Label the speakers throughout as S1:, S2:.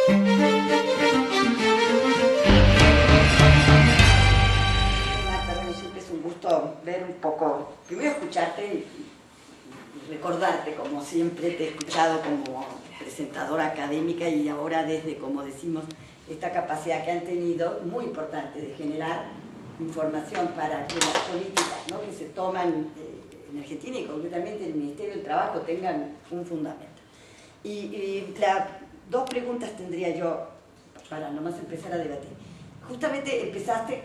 S1: Marta, bueno, siempre es un gusto ver un poco, primero escucharte y recordarte, como siempre te he escuchado como presentadora académica y ahora desde, como decimos, esta capacidad que han tenido, muy importante, de generar información para que las políticas, ¿no?, que se toman en Argentina y concretamente en el Ministerio del Trabajo tengan un fundamento. Dos preguntas tendría yo para nomás empezar a debatir. Justamente empezaste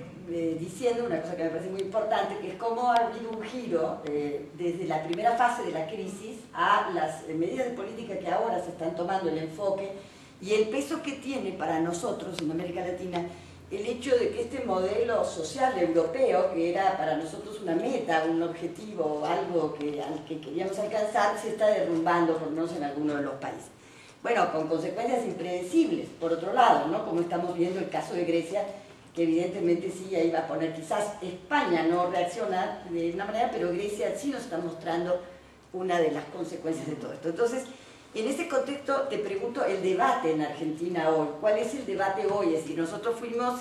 S1: diciendo una cosa que me parece muy importante, que es cómo ha habido un giro desde la primera fase de la crisis a las medidas de política que ahora se están tomando, el enfoque y el peso que tiene para nosotros en América Latina el hecho de que este modelo social europeo, que era para nosotros una meta, un objetivo, algo al que queríamos alcanzar, se está derrumbando, por lo menos en algunos de los países. Bueno, con consecuencias impredecibles, por otro lado, ¿no?, como estamos viendo el caso de Grecia, que evidentemente sí, ahí va a poner, quizás España no reacciona de una manera, pero Grecia sí nos está mostrando una de las consecuencias de todo esto. Entonces, en ese contexto te pregunto el debate en Argentina hoy. ¿Cuál es el debate hoy? Es decir, nosotros fuimos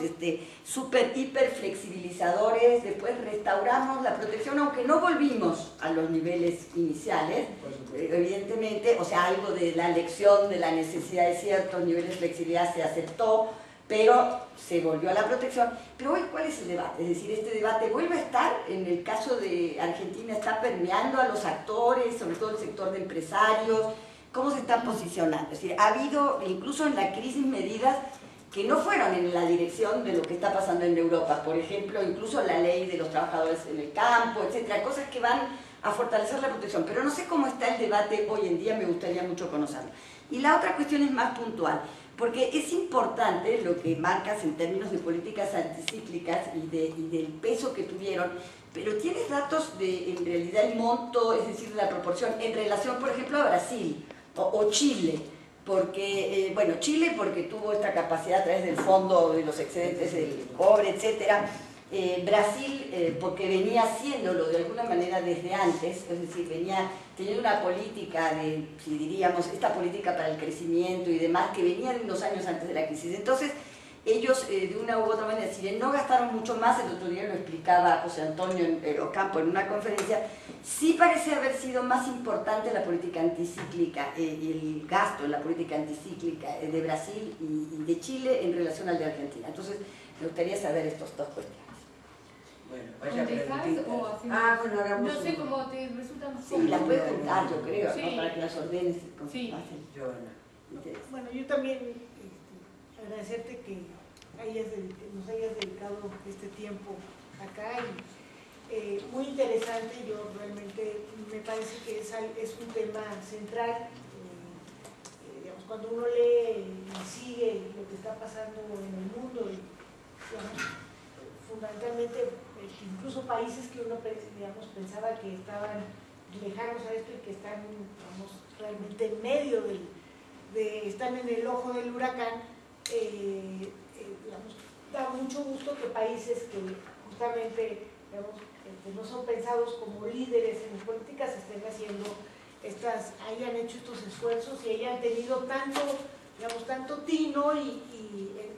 S1: súper, hiper flexibilizadores, después restauramos la protección, aunque no volvimos a los niveles iniciales, evidentemente, o sea, algo de la lección de la necesidad de ciertos niveles de flexibilidad se aceptó, pero se volvió a la protección. Pero hoy, ¿cuál es el debate? Es decir, este debate vuelve a estar, en el caso de Argentina, está permeando a los actores, sobre todo el sector de empresarios. ¿Cómo se está posicionando? Es decir, ha habido, incluso en la crisis, medidas que no fueron en la dirección de lo que está pasando en Europa. Por ejemplo, incluso la ley de los trabajadores en el campo, etcétera, cosas que van a fortalecer la protección. Pero no sé cómo está el debate hoy en día, me gustaría mucho conocerlo. Y la otra cuestión es más puntual, porque es importante lo que marcas en términos de políticas anticíclicas y del peso que tuvieron, pero tienes datos de, en realidad, el monto, es decir, la proporción, en relación, por ejemplo, a Brasil o Chile, porque, bueno, Chile porque tuvo esta capacidad a través del fondo de los excedentes del cobre, etcétera. Brasil porque venía haciéndolo de alguna manera desde antes, es decir, venía teniendo una política de, si diríamos, esta política para el crecimiento y demás, que venía de unos años antes de la crisis. Entonces, ellos de una u otra manera, si bien no gastaron mucho más, el otro día lo explicaba José Antonio Ocampo en una conferencia, sí parece haber sido más importante la política anticíclica, el gasto en la política anticíclica de Brasil y de Chile en relación al de Argentina. Entonces, me gustaría saber estos dos cuestiones.
S2: Bueno, vaya
S3: o así.
S2: bueno, hagamos
S3: no sé cómo te resulta más.
S1: Sí, las puedes juntar, yo creo,
S3: sí,
S1: ¿no?, para que las ordenes con
S3: sí.
S4: Bueno, yo también agradecerte que nos hayas dedicado este tiempo acá y muy interesante. Yo realmente me parece que es un tema central. Digamos, cuando uno lee y sigue lo que está pasando en el mundo, y, digamos, fundamentalmente incluso países que uno, digamos, pensaba que estaban lejanos a esto y que están, digamos, realmente en medio están en el ojo del huracán. Digamos, da mucho gusto que países que justamente, digamos, que no son pensados como líderes en las políticas estén haciendo hayan hecho estos esfuerzos y hayan tenido tanto tino y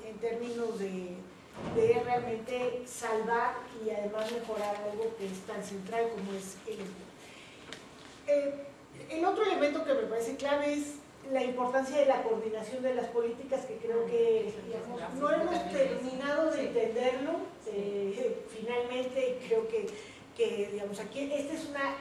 S4: en términos de realmente salvar y además mejorar algo que es tan central como es el empleo. El otro elemento que me parece clave es la importancia de la coordinación de las políticas, que creo que, digamos, no hemos terminado de entenderlo finalmente. Creo que digamos, aquí esta es una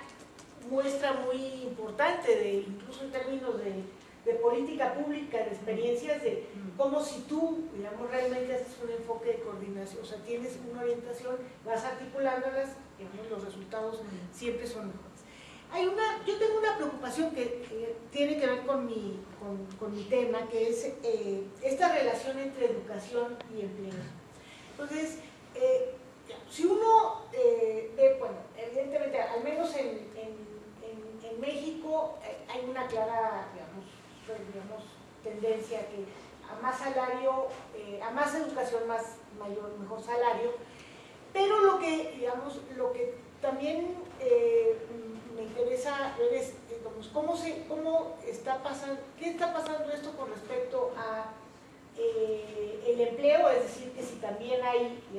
S4: muestra muy importante, incluso en términos de política pública, de experiencias, de cómo si tú, digamos, realmente haces un enfoque de coordinación, o sea, tienes una orientación, vas articulándolas, digamos, los resultados siempre son mejores. Yo tengo una preocupación que tiene que ver con mi tema, que es esta relación entre educación y empleo. Entonces, si uno ve, bueno, evidentemente, al menos en México hay una clara, digamos, tendencia que a más salario, a más educación, mejor salario, pero lo que también me interesa ver es, digamos, qué está pasando esto con respecto a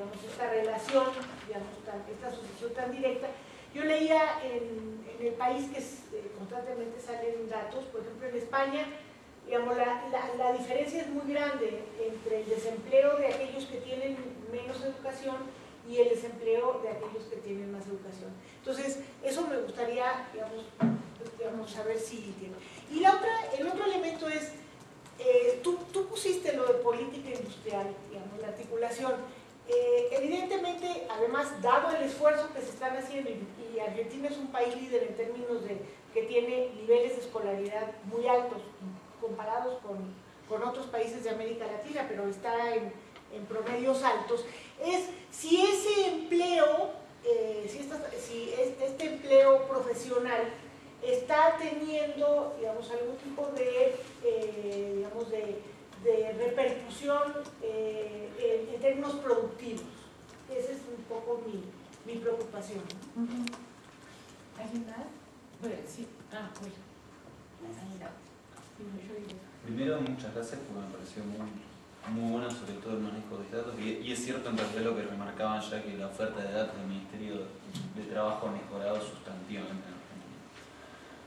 S4: digamos, esta relación, digamos, esta asociación tan directa. Yo leía en El País que constantemente salen datos, por ejemplo en España, digamos, la diferencia es muy grande entre el desempleo de aquellos que tienen menos educación y el desempleo de aquellos que tienen más educación. Entonces, eso me gustaría, digamos saber si tiene. Y el otro elemento es, tú pusiste lo de política industrial, digamos, la articulación. Evidentemente, además, dado el esfuerzo que se están haciendo, y Argentina es un país líder en términos de que tiene niveles de escolaridad muy altos comparados con otros países de América Latina, pero está en promedios altos, es si ese empleo, si este empleo profesional está teniendo, digamos, algún tipo de, digamos, de repercusión en términos productivos. Esa es un poco mi preocupación.
S3: ¿Alguien más? Bueno, sí. Bueno.
S5: Primero, muchas gracias porque me pareció muy buena, sobre todo el manejo de datos. Y es cierto en realidad lo que remarcaban ya, que la oferta de datos del Ministerio de Trabajo ha mejorado sustantivamente en Argentina.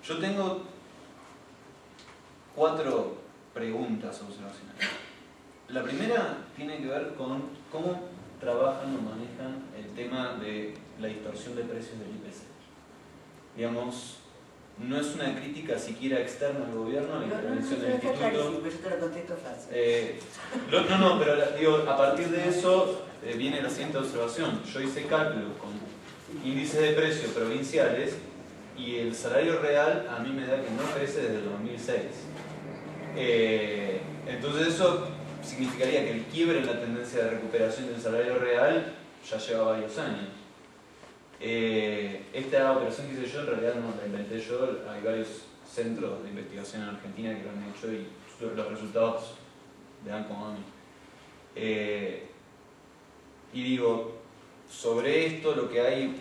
S5: Yo tengo 4 preguntas observacionales. La primera tiene que ver con cómo trabajan o manejan el tema de la distorsión de precios del IPC. Digamos, no es una crítica siquiera externa al gobierno, a la intervención del instituto.
S2: Yo te lo contesto fácil.
S5: Pero digo, a partir de eso viene la siguiente observación. Yo hice cálculos con índices de precios provinciales y el salario real a mí me da que no crece desde el 2006. Entonces eso significaría que el quiebre en la tendencia de recuperación del salario real ya lleva varios años. Esta operación que hice yo en realidad no la inventé yo, hay varios centros de investigación en Argentina que lo han hecho y los resultados le dan como a mí. Y digo, sobre esto lo que hay,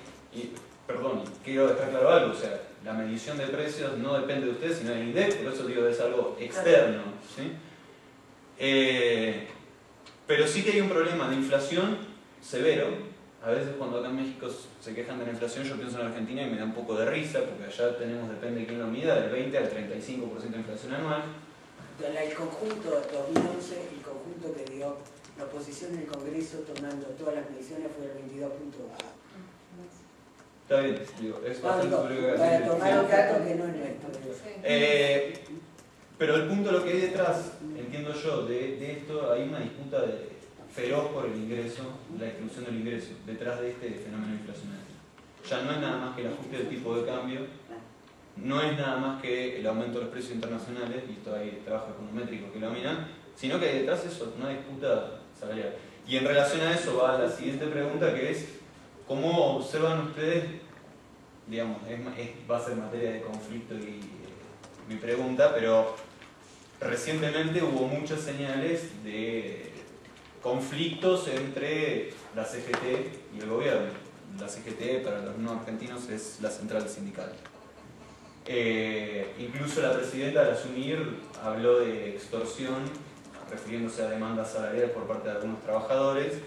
S5: perdón, quiero dejar claro algo, o sea, la medición de precios no depende de ustedes, sino del INDEC, por eso digo, es algo externo, ¿sí? Pero sí que hay un problema de inflación severo. A veces cuando acá en México se quejan de la inflación, yo pienso en Argentina y me da un poco de risa, porque allá tenemos, depende de quién lo mida, del 20 al 35% de inflación anual.
S2: El conjunto, 2011, el conjunto que dio la oposición en el Congreso tomando todas las mediciones fue el 22 puntos.
S5: Está bien, digo, es bastante superior.
S2: Para tomar un dato que no es nuestro.
S5: Pero el punto, lo que hay detrás, entiendo yo, de esto, hay una disputa feroz por el ingreso, la exclusión del ingreso, detrás de este fenómeno inflacionario. Ya no es nada más que el ajuste del tipo de cambio, no es nada más que el aumento de los precios internacionales, y esto hay trabajos econométricos que lo miran, sino que hay detrás eso, una disputa salarial. Y en relación a eso va la siguiente pregunta, que es, ¿cómo observan ustedes, digamos, va a ser materia de conflicto y mi pregunta, pero recientemente hubo muchas señales de conflictos entre la CGT y el gobierno. La CGT, para los no argentinos, es la central sindical. Incluso la presidenta, al asumir, habló de extorsión, refiriéndose a demandas salariales por parte de algunos trabajadores.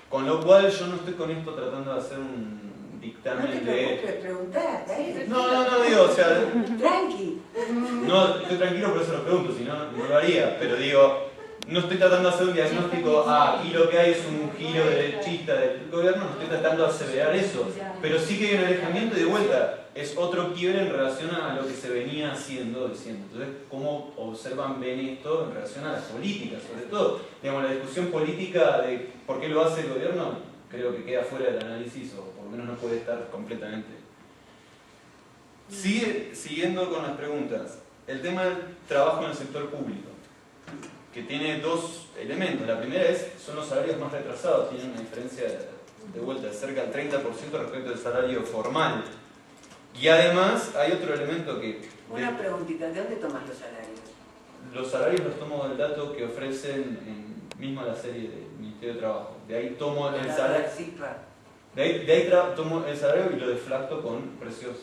S5: Con lo cual, yo no estoy con esto tratando de hacer un dictamen
S2: no te preocupes, preguntar.
S5: No, digo, o sea...
S2: Tranqui.
S5: No, estoy tranquilo, por eso lo pregunto, si no, no lo haría. Pero digo, no estoy tratando de hacer un diagnóstico, aquí lo que hay es un giro derechista del gobierno, no estoy tratando de aseverar eso. Pero sí que hay un alejamiento y de vuelta, es otro quiebre en relación a lo que se venía diciendo. Entonces, ¿cómo observan, ven esto en relación a las políticas? Sobre todo, digamos, la discusión política de por qué lo hace el gobierno, creo que queda fuera del análisis, o por lo menos no puede estar completamente. Siguiendo con las preguntas, el tema del trabajo en el sector público, que tiene 2 elementos. La primera son los salarios más retrasados, tienen una diferencia de vuelta de cerca del 30% respecto del salario formal. Y además hay otro elemento que...
S2: Una preguntita, ¿de dónde tomas los salarios?
S5: Los salarios los tomo del dato que ofrecen mismo la serie del Ministerio de Trabajo. De ahí tomo el salario. De ahí tomo el salario y lo deflacto con precios.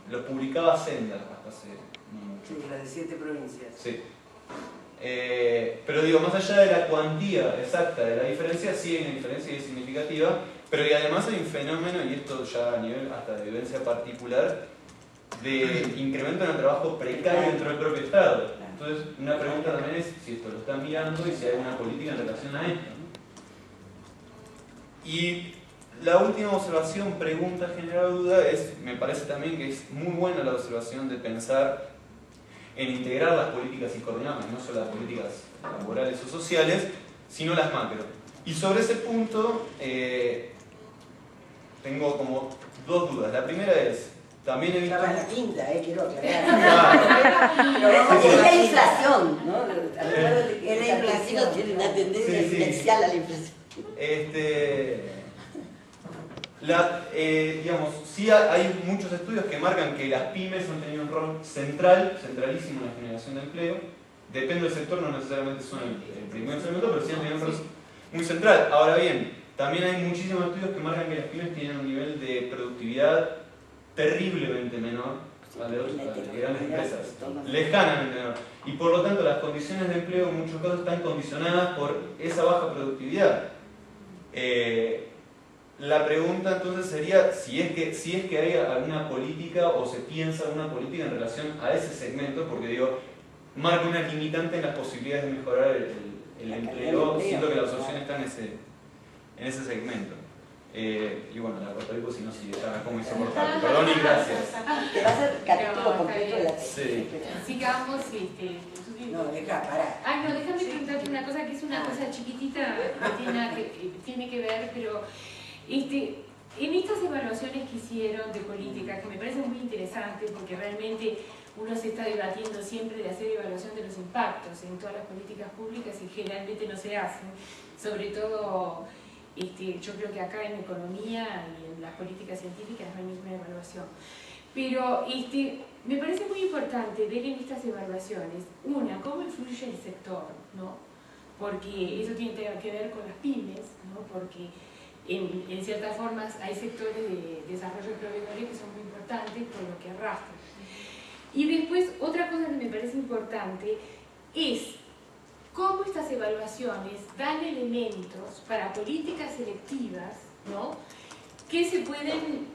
S5: Lo publicaba Senda hasta hace mucho.
S2: Sí, la de 7 provincias.
S5: Sí. Pero digo, más allá de la cuantía exacta de la diferencia, sí hay una diferencia y es significativa, pero y además hay un fenómeno, y esto ya a nivel hasta de vivencia particular, de incremento en el trabajo precario dentro del propio Estado. Entonces, una pregunta también es si esto lo están mirando y si hay una política en relación a esto, ¿no? Y la última observación, pregunta, genera duda, me parece también que es muy buena la observación de pensar en integrar las políticas y coordinarlas, no solo las políticas laborales o sociales, sino las macro. Y sobre ese punto tengo como dos dudas. La primera es, también he visto...
S2: Estaba en la quinta, quiero aclarar.
S1: Pero vamos, es la inflación, ¿no?
S2: Es la inflación.
S1: Tiene una tendencia exponencial a la inflación.
S5: Digamos, sí hay muchos estudios que marcan que las pymes han tenido un rol centralísimo en la generación de empleo. Depende del sector, no necesariamente son el primer segmento, pero sí han tenido un rol muy central. Ahora bien, también hay muchísimos estudios que marcan que las pymes tienen un nivel de productividad terriblemente menor al de otras grandes empresas, lejanamente menor. Y por lo tanto las condiciones de empleo en muchos casos están condicionadas por esa baja productividad. La pregunta entonces sería si es que hay alguna política o se piensa alguna política en relación a ese segmento, porque digo, marca una limitante en las posibilidades de mejorar el empleo, siendo que la absorción está en ese segmento. Y bueno, la cortaré porque si no, si está como insoportable. Perdón y gracias.
S1: Te va a hacer capítulo completo de la
S5: Sí.
S3: Sigamos,
S2: No, deja, pará.
S3: Ay, no, déjame preguntarte una cosa que es una cosa chiquitita que tiene que ver, pero en estas evaluaciones que hicieron de políticas, que me parecen muy interesantes porque realmente uno se está debatiendo siempre de hacer evaluación de los impactos en todas las políticas públicas y generalmente no se hacen, sobre todo yo creo que acá en economía y en las políticas científicas no hay ninguna evaluación. Pero me parece muy importante ver en estas evaluaciones, una, cómo influye el sector, ¿no? Porque eso tiene que ver con las pymes, ¿no? Porque en ciertas formas hay sectores de desarrollo de proveedores que son muy importantes por lo que arrastran. Y después, otra cosa que me parece importante es cómo estas evaluaciones dan elementos para políticas selectivas, ¿no? Que se pueden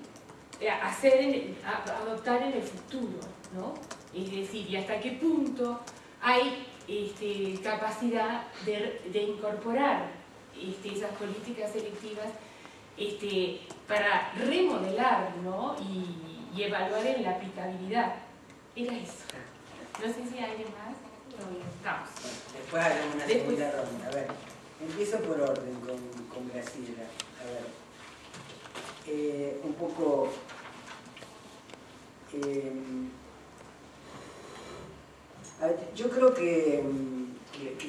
S3: adoptar en el futuro, ¿no? Es decir, y hasta qué punto hay capacidad de incorporar esas políticas selectivas para remodelar, ¿no? y evaluar en la aplicabilidad. Era eso. No sé si hay alguien más. Estamos.
S2: Después haremos una segunda ronda. A ver, empiezo por orden con Graciela. A ver, un poco... a ver, yo creo que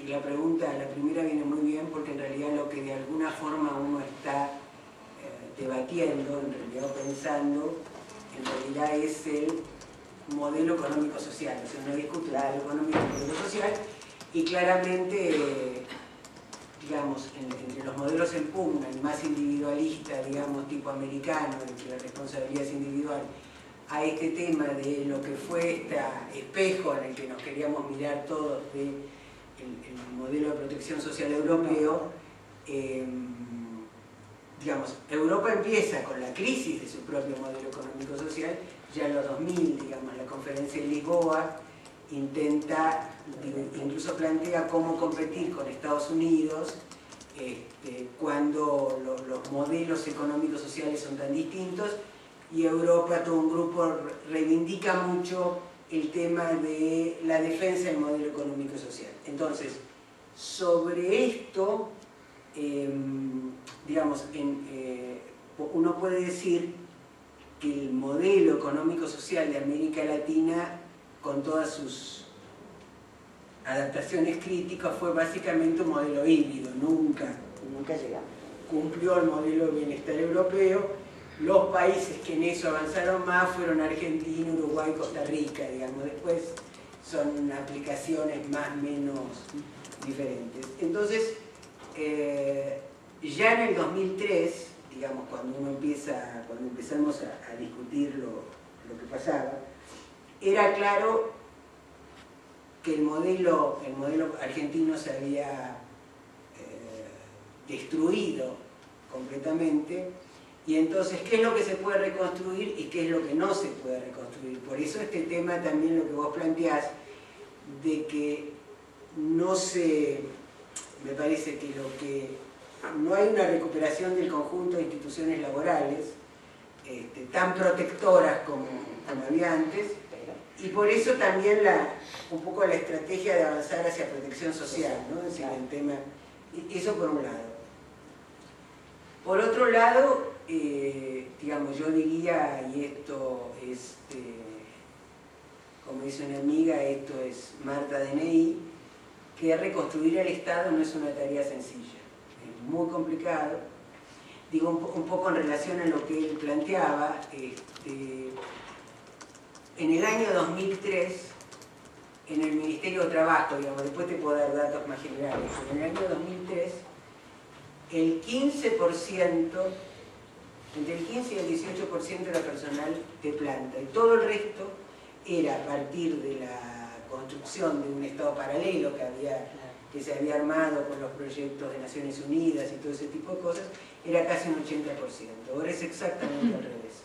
S2: la pregunta, la primera viene muy bien porque en realidad lo que de alguna forma uno está debatiendo, en realidad pensando, en realidad es el modelo económico-social. O sea, uno discute el modelo económico y el modelo social y claramente, digamos, entre los modelos en pugna, el más individualista, digamos, tipo americano, en que la responsabilidad es individual, a este tema de lo que fue este espejo en el que nos queríamos mirar todos del modelo de protección social europeo, digamos, Europa empieza con la crisis de su propio modelo económico-social, ya en los 2000, digamos, la conferencia de Lisboa intenta, incluso plantea cómo competir con Estados Unidos cuando los modelos económicos sociales son tan distintos, y Europa, todo un grupo, reivindica mucho el tema de la defensa del modelo económico social. Entonces, sobre esto, digamos, uno puede decir que el modelo económico-social de América Latina, con todas sus adaptaciones críticas, fue básicamente un modelo híbrido, nunca
S1: llegamos.
S2: Cumplió el modelo de bienestar europeo. Los países que en eso avanzaron más fueron Argentina, Uruguay, Costa Rica, digamos. Después son aplicaciones más o menos diferentes. Entonces, ya en el 2003, digamos, cuando empezamos a discutir lo que pasaba, era claro que el modelo argentino se había destruido completamente, y entonces qué es lo que se puede reconstruir y qué es lo que no se puede reconstruir. Por eso este tema también, lo que vos planteás, de que no se, me parece que no hay una recuperación del conjunto de instituciones laborales tan protectoras como había antes, y por eso también un poco la estrategia de avanzar hacia protección social, ¿no? Es decir, el tema, eso por un lado. Por otro lado, digamos, yo diría, y esto es, como dice una amiga, esto es Marta DNI, que reconstruir el Estado no es una tarea sencilla, es muy complicado. Digo, un poco en relación a lo que él planteaba, en el año 2003, en el Ministerio de Trabajo, digamos, después te puedo dar datos más generales, pero en el año 2003, el 15%, entre el 15 y el 18% era personal de planta, y todo el resto era a partir de la construcción de un Estado paralelo que se había armado con los proyectos de Naciones Unidas y todo ese tipo de cosas, era casi un 80%. Ahora es exactamente al revés.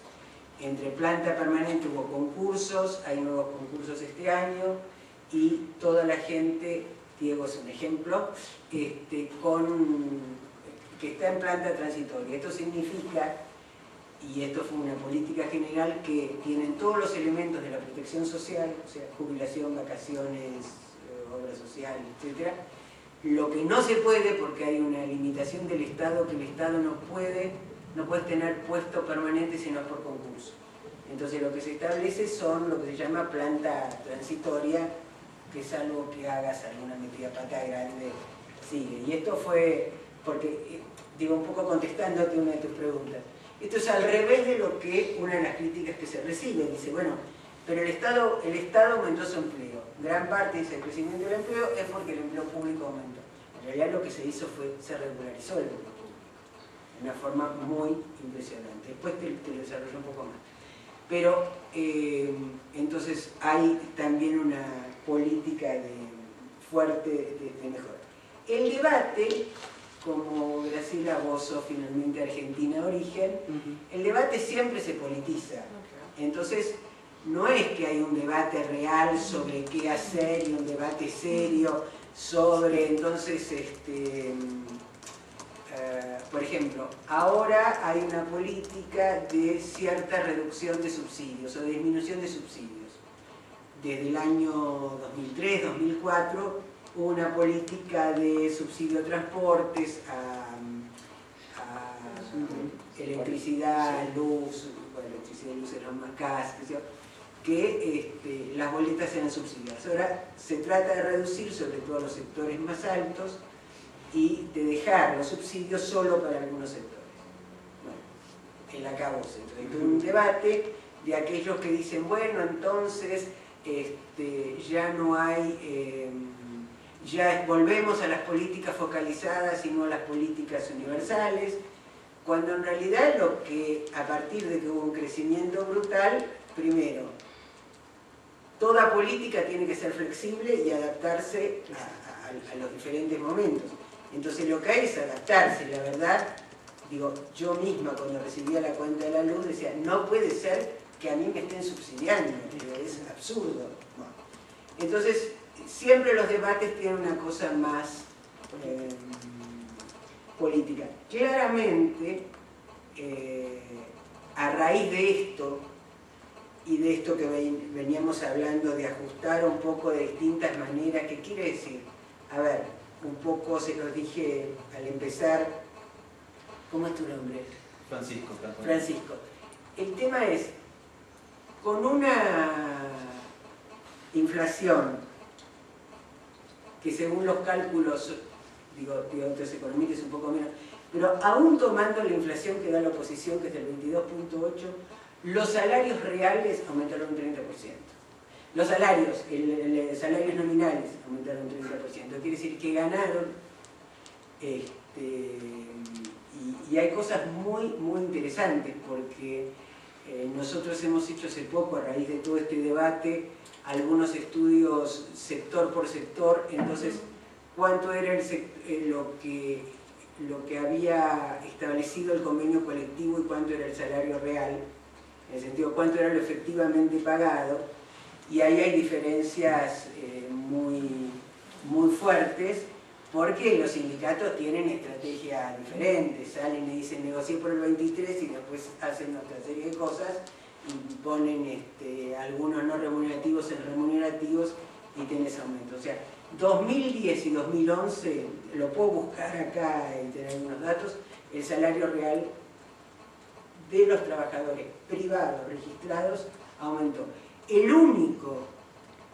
S2: Entre planta permanente hubo concursos, hay nuevos concursos este año, y toda la gente, Diego es un ejemplo, que está en planta transitoria. Esto significa, y esto fue una política general, que tienen todos los elementos de la protección social, o sea, jubilación, vacaciones, obra social, etc. Lo que no se puede, porque hay una limitación del Estado, que el Estado no puede tener puesto permanente si no es por concurso. Entonces lo que se establece son lo que se llama planta transitoria, que es algo que hagas alguna metida pata grande, sigue. Y esto fue, porque, digo, un poco contestándote una de tus preguntas, esto es al revés de lo que una de las críticas que se recibe. Dice, bueno, pero el Estado aumentó su empleo. Gran parte de ese crecimiento del empleo es porque el empleo público aumentó. En realidad lo que se hizo fue, se regularizó el empleo público, de una forma muy impresionante. Después te lo desarrollo un poco más. Pero, entonces, hay también una política fuerte de mejora. El debate, como Graciela, vos sos finalmente argentina de origen, el debate siempre se politiza. Entonces, no es que hay un debate real sobre qué hacer y un debate serio sobre, entonces, por ejemplo, ahora hay una política de cierta reducción de subsidios o de disminución de subsidios. Desde el año 2003, 2004, hubo una política de subsidio a transportes, a electricidad, luz, bueno, electricidad y luz eran más caras, que las boletas eran subsidiadas. Ahora se trata de reducir, sobre todo los sectores más altos, y de dejar los subsidios solo para algunos sectores. Bueno, el acabose. Entonces hay un debate de aquellos que dicen, bueno, entonces ya no hay, ya volvemos a las políticas focalizadas y no a las políticas universales, cuando en realidad lo que, a partir de que hubo un crecimiento brutal, primero, toda política tiene que ser flexible y adaptarse a los diferentes momentos. Entonces lo que hay es adaptarse, la verdad, digo, yo misma cuando recibía la cuenta de la luz decía, no puede ser que a mí me estén subsidiando, es absurdo. Bueno, entonces, siempre los debates tienen una cosa más política. Claramente, a raíz de esto, y de esto que veníamos hablando de ajustar un poco de distintas maneras, ¿qué quiere decir? A ver, un poco se los dije al empezar. ¿Cómo es tu nombre?
S5: Francisco.
S2: Francisco. El tema es, con una inflación que según los cálculos, digo otros economistas un poco menos, pero aún tomando la inflación que da la oposición, que es del 22.8%, los salarios reales aumentaron un 30%. Los salarios, salarios nominales aumentaron un 30%. Quiere decir que ganaron, y hay cosas muy, muy interesantes, porque Nosotros hemos hecho hace poco, a raíz de todo este debate, algunos estudios sector por sector. Entonces, cuánto era lo que había establecido el convenio colectivo y cuánto era el salario real, en el sentido cuánto era lo efectivamente pagado, y ahí hay diferencias muy fuertes, porque los sindicatos tienen estrategias diferentes, salen y dicen negocié por el 23 y después hacen otra serie de cosas y ponen algunos no remunerativos en remunerativos y tenés aumento. O sea, 2010 y 2011, lo puedo buscar acá y tener algunos datos, el salario real de los trabajadores privados registrados aumentó. El único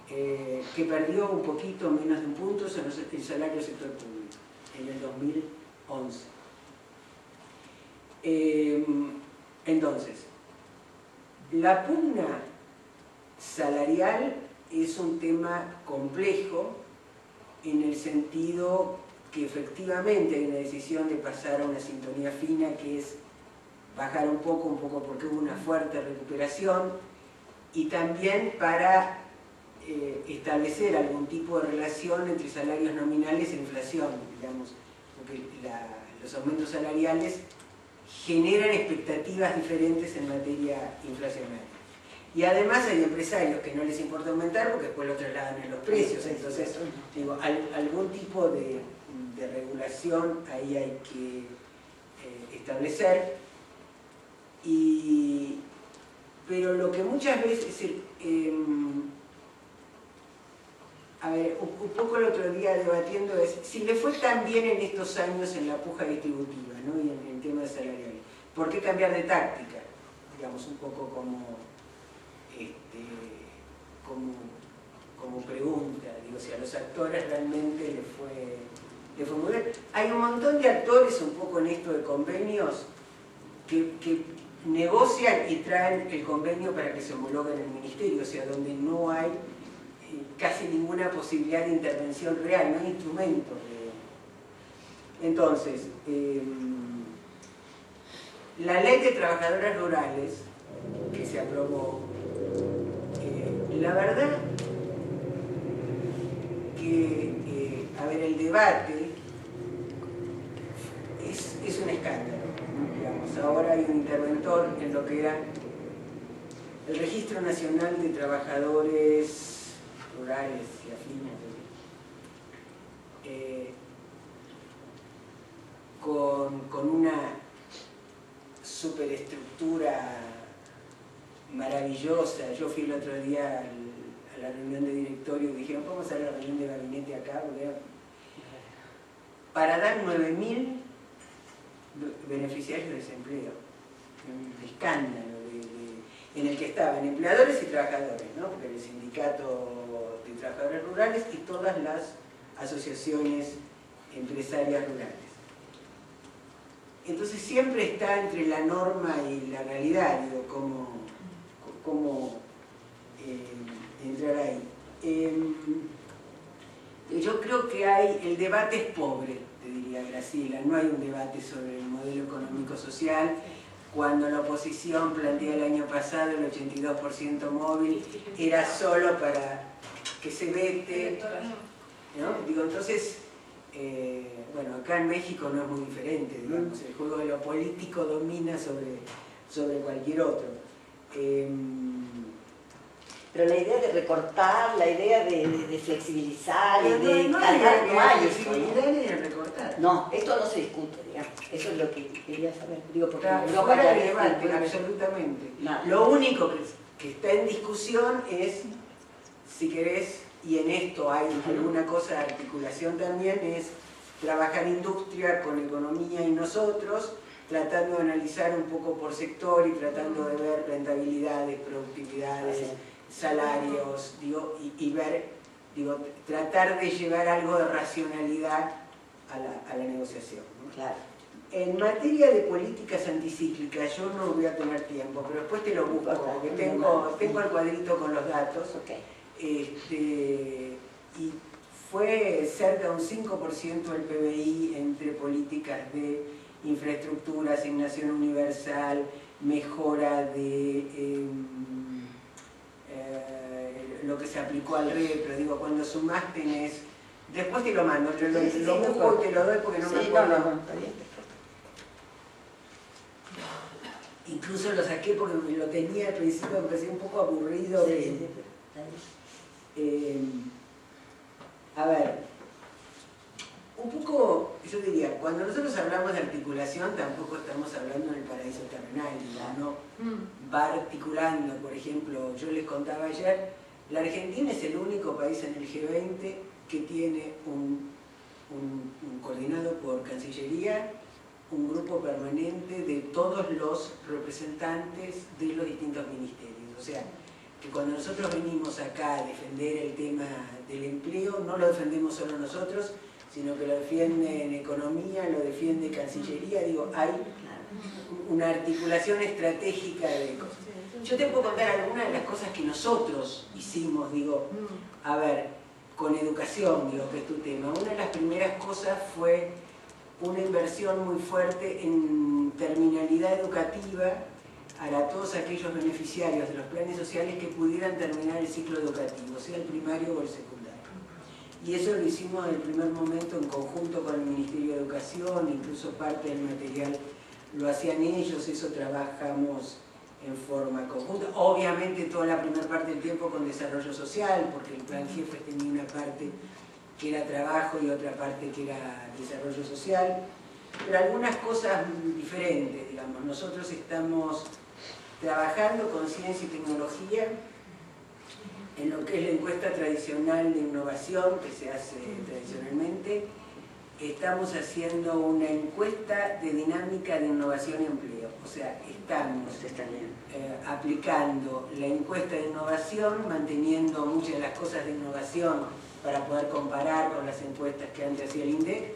S2: que perdió un poquito menos de un punto es el salario del sector público, en el 2011. Entonces, la pugna salarial es un tema complejo en el sentido que efectivamente hay una decisión de pasar a una sintonía fina, que es bajar un poco porque hubo una fuerte recuperación, y también para establecer algún tipo de relación entre salarios nominales e inflación, digamos, porque los aumentos salariales generan expectativas diferentes en materia inflacionaria. Y además hay empresarios que no les importa aumentar porque después lo trasladan en los precios. Entonces, digo, algún tipo de regulación ahí hay que establecer. Pero lo que muchas veces, a ver, un poco el otro día debatiendo es, si le fue tan bien en estos años en la puja distributiva, ¿no? Y en temas salariales, ¿por qué cambiar de táctica? Digamos, un poco como pregunta, digo, si a los actores realmente le fue muy bien. Hay un montón de actores un poco en esto de convenios que negocian y traen el convenio para que se homologue en el ministerio, o sea, donde no hay casi ninguna posibilidad de intervención real, no hay instrumentos. Entonces, la ley de trabajadoras rurales que se aprobó, la verdad que, a ver, el debate es un escándalo, digamos. Ahora hay un interventor en lo que era el Registro Nacional de Trabajadores Rurales y afines, con una superestructura maravillosa. Yo fui el otro día a la reunión de directorio y dijeron, vamos a hacer la reunión de gabinete acá, para dar 9.000 beneficiarios de desempleo. Un escándalo en el que estaban empleadores y trabajadores, ¿no? Porque el sindicato de trabajadores rurales y todas las asociaciones empresarias rurales. Entonces siempre está entre la norma y la realidad, digo, cómo entrar ahí. Yo creo que el debate es pobre, te diría Graciela, no hay un debate sobre el modelo económico-social. Cuando la oposición plantea el año pasado el 82% móvil, era solo para que se vete, ¿no? Digo, entonces, bueno, acá en México no es muy diferente, digamos, el juego de lo político domina sobre cualquier otro.
S1: Pero la idea de recortar, la idea de flexibilizar, de
S2: no
S1: cargar, no hay
S2: flexibilidad ni de recortar.
S1: No, esto no se discute, digamos. Eso es lo que quería saber. Digo, porque
S2: Está
S1: no
S2: fuera de debate, absolutamente.
S1: Nada.
S2: Lo único que está en discusión es, si querés, y en esto hay alguna cosa de articulación también, es trabajar industria con economía y nosotros, tratando de analizar un poco por sector y tratando de ver rentabilidades, productividades, salarios, digo, y ver, digo, tratar de llevar algo de racionalidad a la negociación, ¿no?
S1: Claro.
S2: En materia de políticas anticíclicas, yo no voy a tener tiempo, pero después te lo busco, porque tengo el cuadrito con los datos.
S1: Okay.
S2: Y fue cerca de un 5% del PBI entre políticas de infraestructura, asignación universal, mejora de lo que se aplicó al repro, digo, cuando sumás tenés, después te lo mando, lo busco y te lo doy porque no me acuerdo.
S1: No, está bien.
S2: Incluso lo saqué porque lo tenía al principio, me parecía un poco aburrido. A ver, un poco, yo diría, cuando nosotros hablamos de articulación, tampoco estamos hablando del paraíso terrenal, ¿no? Va articulando, por ejemplo, yo les contaba ayer, la Argentina es el único país en el G20 que tiene un coordinado por Cancillería, un grupo permanente de todos los representantes de los distintos ministerios. O sea, que cuando nosotros venimos acá a defender el tema del empleo, no lo defendemos solo nosotros, sino que lo defiende en Economía, lo defiende Cancillería, digo, hay una articulación estratégica de cosas. Yo te puedo contar algunas de las cosas que nosotros hicimos, digo, a ver, con educación, digo, que es tu tema. Una de las primeras cosas fue una inversión muy fuerte en terminalidad educativa para todos aquellos beneficiarios de los planes sociales que pudieran terminar el ciclo educativo, sea el primario o el secundario. Y eso lo hicimos en el primer momento en conjunto con el Ministerio de Educación, incluso parte del material lo hacían ellos, eso trabajamos en forma conjunta. Obviamente toda la primera parte del tiempo con desarrollo social, porque el plan Jefes tenía una parte que era trabajo y otra parte que era desarrollo social, pero algunas cosas diferentes, digamos. Nosotros estamos trabajando con ciencia y tecnología en lo que es la encuesta tradicional de innovación que se hace tradicionalmente. Estamos haciendo una encuesta de dinámica de innovación y empleo, o sea, estamos aplicando la encuesta de innovación, manteniendo muchas de las cosas de innovación para poder comparar con las encuestas que antes hacía el INDEC,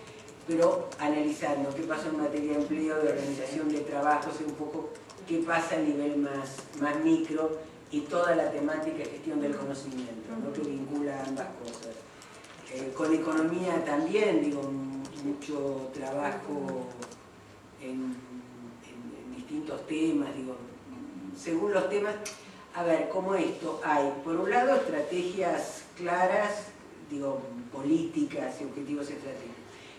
S2: pero analizando qué pasa en materia de empleo, de organización de trabajos, y un poco qué pasa a nivel más micro, y toda la temática de gestión del conocimiento, ¿no?, que vincula ambas cosas. Con economía también, digo, mucho trabajo en distintos temas, digo, según los temas. A ver, como esto, hay, por un lado, estrategias claras, digo, políticas y objetivos estratégicos.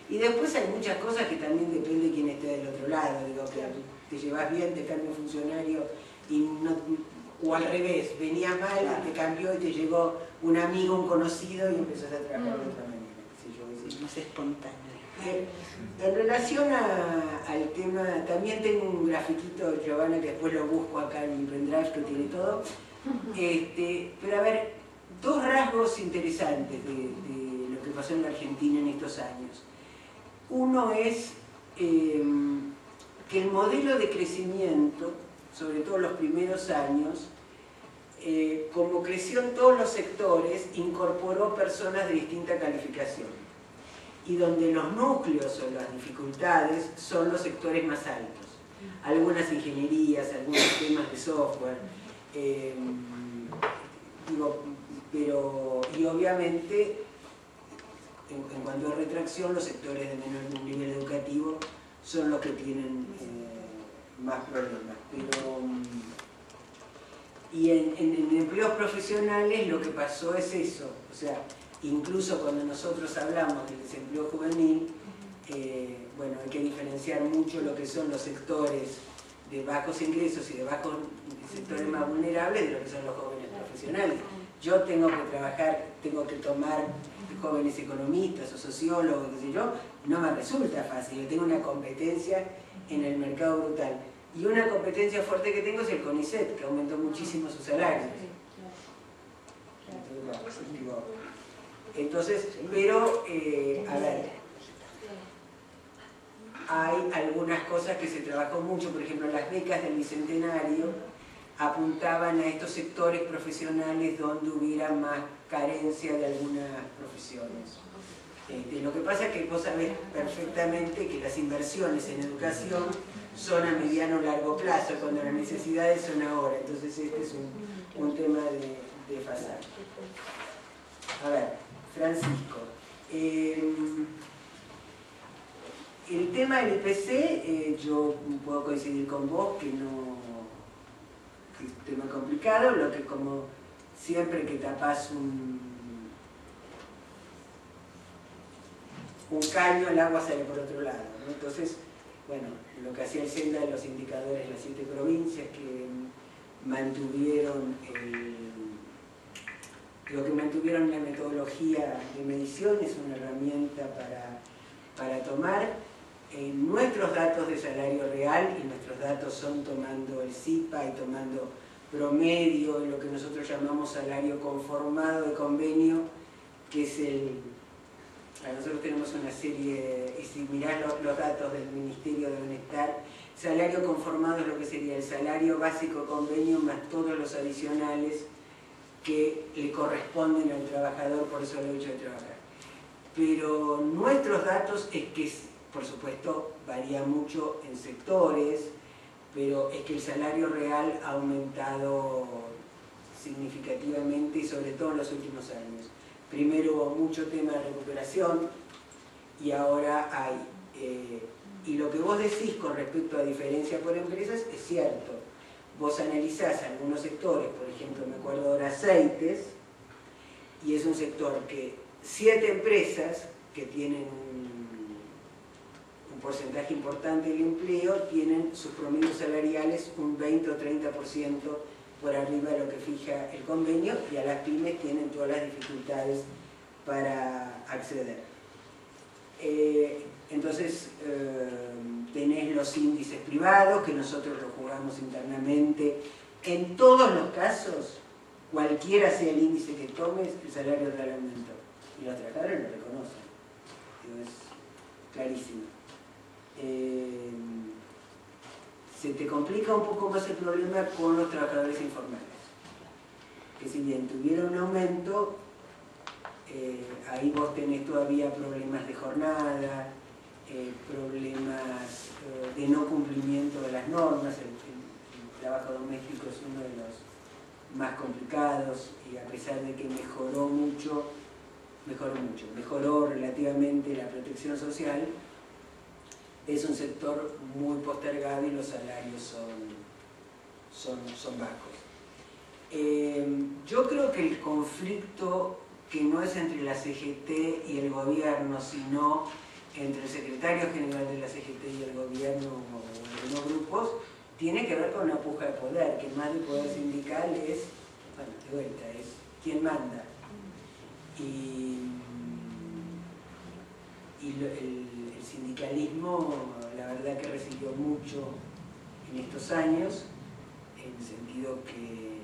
S2: Y después hay muchas cosas que también depende de quién esté del otro lado, digo, que te llevas bien, te cambia un funcionario, y no, o al revés, venía mal, te cambió y te llegó un amigo, un conocido, y empezás a trabajar de otra manera, qué sé yo, es más espontáneo. En relación al tema, también tengo un grafiquito, Giovanna, que después lo busco acá en mi pendrive, que tiene todo. Pero a ver, dos rasgos interesantes de lo que pasó en la Argentina en estos años. Uno es que el modelo de crecimiento, sobre todo los primeros años, como creció en todos los sectores, incorporó personas de distinta calificación. Y donde los núcleos o las dificultades son los sectores más altos. Algunas ingenierías, algunos temas de software, y obviamente, en cuanto a retracción, los sectores de menor nivel educativo son los que tienen más problemas. Y en empleos profesionales lo que pasó es eso, o sea, incluso cuando nosotros hablamos del desempleo juvenil, bueno, hay que diferenciar mucho lo que son los sectores de bajos ingresos y de bajos sectores más vulnerables de lo que son los jóvenes profesionales. Yo tengo que trabajar, tengo que tomar jóvenes economistas o sociólogos, qué sé yo, no me resulta fácil, yo tengo una competencia en el mercado brutal. Y una competencia fuerte que tengo es el CONICET, que aumentó muchísimo sus salarios. Entonces, pero, a ver, hay algunas cosas que se trabajó mucho, por ejemplo, las becas del Bicentenario apuntaban a estos sectores profesionales donde hubiera más carencia de algunas profesiones. Lo que pasa es que vos sabés perfectamente que las inversiones en educación son a mediano o largo plazo, cuando las necesidades son ahora. Entonces este es un tema de pasar. A ver, Francisco. El tema del IPC, yo puedo coincidir con vos que no tema complicado, lo que como siempre que tapas un caño, el agua sale por otro lado, ¿no? Entonces, bueno, lo que hacía el Senda de los indicadores de las 7 provincias que mantuvieron la metodología de medición es una herramienta para tomar nuestros datos de salario real, y nuestros datos son tomando el CIPA y tomando promedio, lo que nosotros llamamos salario conformado de convenio, que es nosotros tenemos una serie, y si mirás los datos del Ministerio de Bienestar, salario conformado es lo que sería el salario básico convenio más todos los adicionales que le corresponden al trabajador por eso el hecho de trabajar. Pero nuestros datos es que, por supuesto, varía mucho en sectores, pero es que el salario real ha aumentado significativamente y sobre todo en los últimos años. Primero hubo mucho tema de recuperación y ahora hay. Y lo que vos decís con respecto a diferencia por empresas es cierto. Vos analizás algunos sectores, por ejemplo, me acuerdo ahora aceites, y es un sector que 7 empresas que tienen un porcentaje importante del empleo tienen sus promedios salariales un 20 o 30% por arriba de lo que fija el convenio, y a las pymes tienen todas las dificultades para acceder. Entonces, tenés los índices privados, que nosotros los jugamos internamente. En todos los casos, cualquiera sea el índice que tomes, el salario real aumentó. Y los trabajadores lo reconocen. Es clarísimo. Se te complica un poco más el problema con los trabajadores informales, que si bien tuvieron un aumento, ahí vos tenés todavía problemas de jornada, problemas de no cumplimiento de las normas. El trabajo doméstico es uno de los más complicados, y a pesar de que mejoró relativamente la protección social, es un sector muy postergado y los salarios son bajos. Yo creo que el conflicto, que no es entre la CGT y el gobierno, sino entre el secretario general de la CGT y el gobierno o algunos grupos, tiene que ver con una puja de poder, que más de poder sindical es, bueno, de vuelta, es quién manda. Y el sindicalismo, la verdad que recibió mucho en estos años, en el sentido que,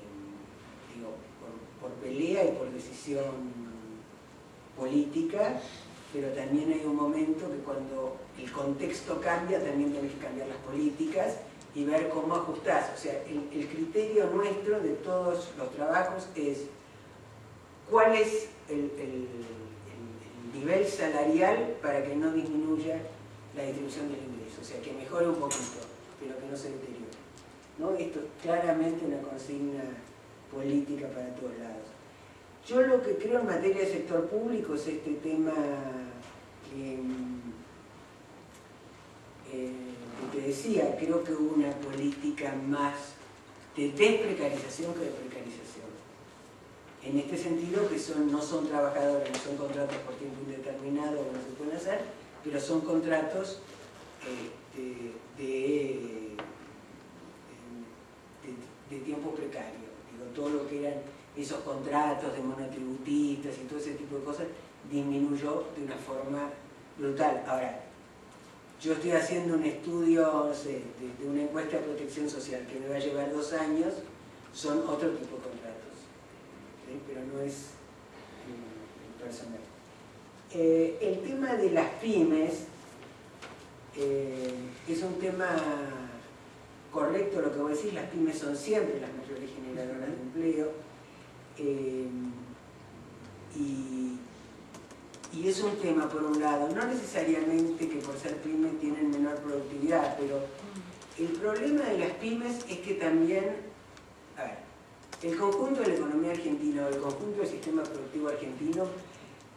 S2: digo, por pelea y por decisión política, pero también hay un momento que cuando el contexto cambia, también tenés que cambiar las políticas y ver cómo ajustás. O sea, el criterio nuestro de todos los trabajos es cuál es el nivel salarial para que no disminuya la distribución del ingreso, o sea, que mejore un poquito, pero que no se deteriore, ¿no? Esto es claramente una consigna política para todos lados. Yo lo que creo en materia de sector público es este tema que te decía, creo que hubo una política más de desprecarización que de precarización. En este sentido, que no son trabajadores, no son contratos por tiempo indeterminado, que no se pueden hacer, pero son contratos de tiempo precario. Digo, todo lo que eran esos contratos de monotributistas y todo ese tipo de cosas disminuyó de una forma brutal. Ahora, yo estoy haciendo un estudio, no sé, de una encuesta de protección social que me va a llevar 2 años, son otro tipo de contratos, ¿sí? Pero no es personal. El tema de las pymes es un tema correcto lo que voy a decir. Las pymes son siempre las mayores generadoras de empleo, y es un tema, por un lado, no necesariamente que por ser pymes tienen menor productividad, pero el problema de las pymes es que también, a ver, el conjunto de la economía argentina o el conjunto del sistema productivo argentino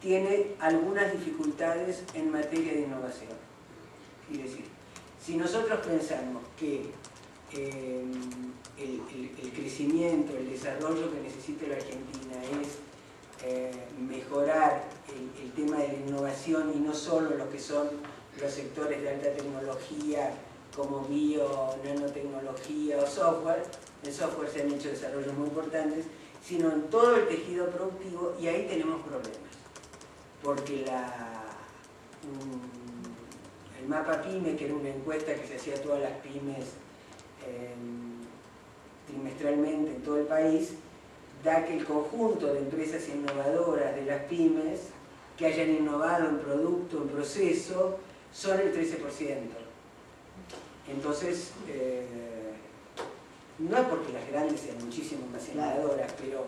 S2: tiene algunas dificultades en materia de innovación. Es decir, si nosotros pensamos que el crecimiento, el desarrollo que necesita la Argentina es mejorar el tema de la innovación, y no solo lo que son los sectores de alta tecnología como bio, nanotecnología o software. En software se han hecho desarrollos muy importantes, sino en todo el tejido productivo, y ahí tenemos problemas. Porque el mapa PYME, que era una encuesta que se hacía a todas las pymes trimestralmente en todo el país, da que el conjunto de empresas innovadoras de las pymes que hayan innovado en producto, en proceso, son el 13%. Entonces, no es porque las grandes sean muchísimo más innovadoras, pero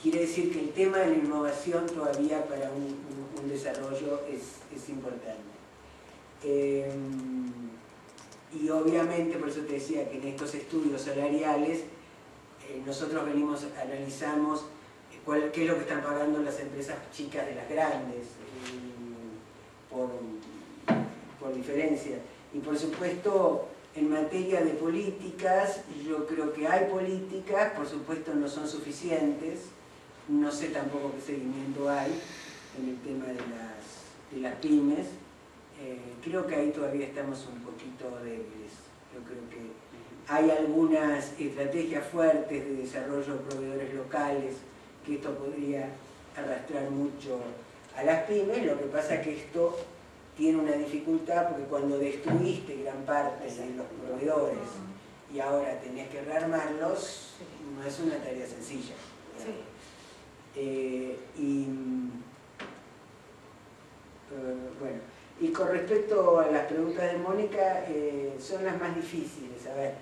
S2: quiere decir que el tema de la innovación todavía para un desarrollo es importante. Y obviamente, por eso te decía que en estos estudios salariales nosotros analizamos qué es lo que están pagando las empresas chicas de las grandes, por diferencia. Y por supuesto, en materia de políticas, yo creo que hay políticas, por supuesto no son suficientes, no sé tampoco qué seguimiento hay en el tema de las pymes. Creo que ahí todavía estamos un poquito débiles. Yo creo que hay algunas estrategias fuertes de desarrollo de proveedores locales, que esto podría arrastrar mucho a las pymes. Lo que pasa es que esto tiene una dificultad, porque cuando destruiste gran parte de los proveedores y ahora tenés que rearmarlos, no es una tarea sencilla. Bueno, y con respecto a las preguntas de Mónica, son las más difíciles. A ver,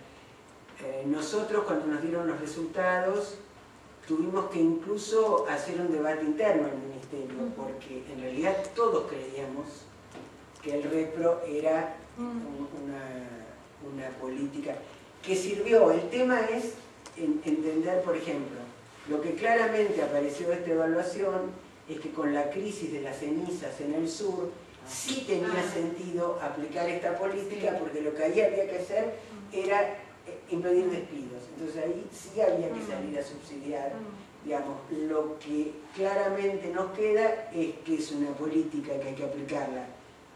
S2: nosotros cuando nos dieron los resultados tuvimos que incluso hacer un debate interno al ministerio, porque en realidad todos creíamos que el repro era una política que sirvió. El tema es entender, por ejemplo, lo que claramente apareció de esta evaluación es que con la crisis de las cenizas en el sur sí tenía sentido aplicar esta política, porque lo que ahí había que hacer era impedir despidos. Entonces ahí sí había que salir a subsidiar. Digamos, lo que claramente nos queda es que es una política que hay que aplicarla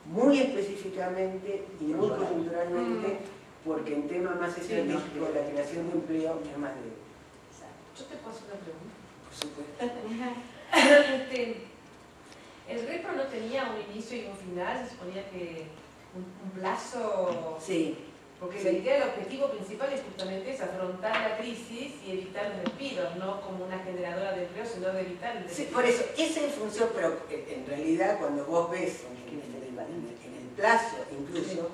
S2: muy específicamente y muy coyunturalmente, porque en temas más estratégicos la creación de empleo es más débil.
S6: Yo te puedo hacer una pregunta.
S2: Por supuesto.
S6: El repro no tenía un inicio y un final, se suponía que un plazo.
S2: Sí.
S6: Porque la idea, el objetivo principal es justamente afrontar la crisis y evitar los despidos, no como una generadora de empleo, sino de evitar el despido.
S2: Sí, por eso, esa es función, pero en realidad cuando vos ves en el plazo, incluso,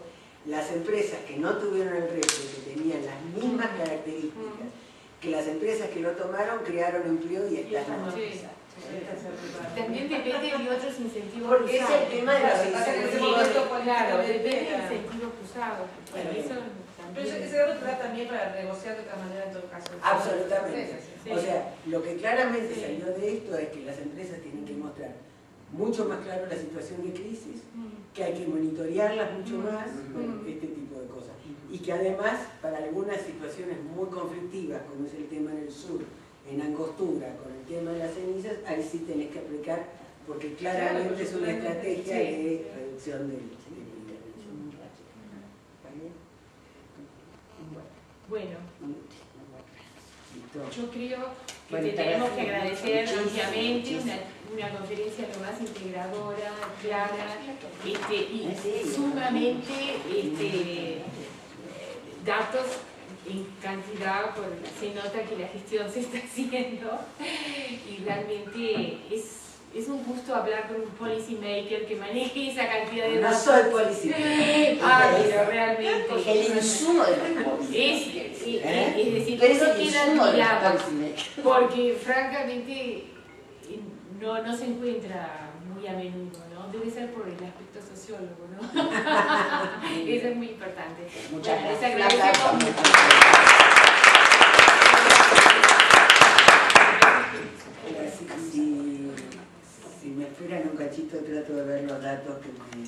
S2: las empresas que no tuvieron el repro, que tenían las mismas características que las empresas que lo tomaron, crearon empleo y están mal.
S3: También depende de otros incentivos
S2: porque
S3: cruzados.
S2: es el tema de los incentivos.
S3: Claro, depende de incentivos cruzados.
S6: Pero ese dato te da también para negociar de otra manera en todo caso.
S2: Absolutamente.
S3: Sí.
S2: O sea, lo que claramente salió de esto es que las empresas tienen que mostrar mucho más claro la situación de crisis, que hay que monitorearlas mucho más, este tipo de cosas. Y que además, para algunas situaciones muy conflictivas, como es el tema en el sur, en Angostura, con el tema de las cenizas, ahí sí tenés que aplicar, porque claramente es una estrategia de reducción del
S3: Bueno,
S2: Listo.
S3: yo creo que
S1: Bueno,
S3: tenemos que agradecer
S1: muchísimo,
S3: ampliamente
S1: muchísimo.
S3: una conferencia lo más integradora, clara y
S1: Sí.
S3: sumamente datos en cantidad, se nota que la gestión se está haciendo y realmente es un gusto hablar con un policy maker que maneje esa cantidad de
S2: No
S3: datos.
S2: soy policía.
S3: Pero realmente
S1: El insumo de los
S3: es decir,
S1: pero es
S3: eso
S1: el
S3: queda
S1: insumo de los
S3: admirado,
S1: policymakers.
S3: porque francamente no se encuentra muy a menudo, ¿no? Debe ser por el aspecto sociólogo, ¿no? Eso es muy importante.
S1: Muchas
S3: Bueno, les
S1: gracias.
S3: agradecemos
S1: Un
S3: mucho.
S2: Si me esperan un cachito, trato de ver los datos que me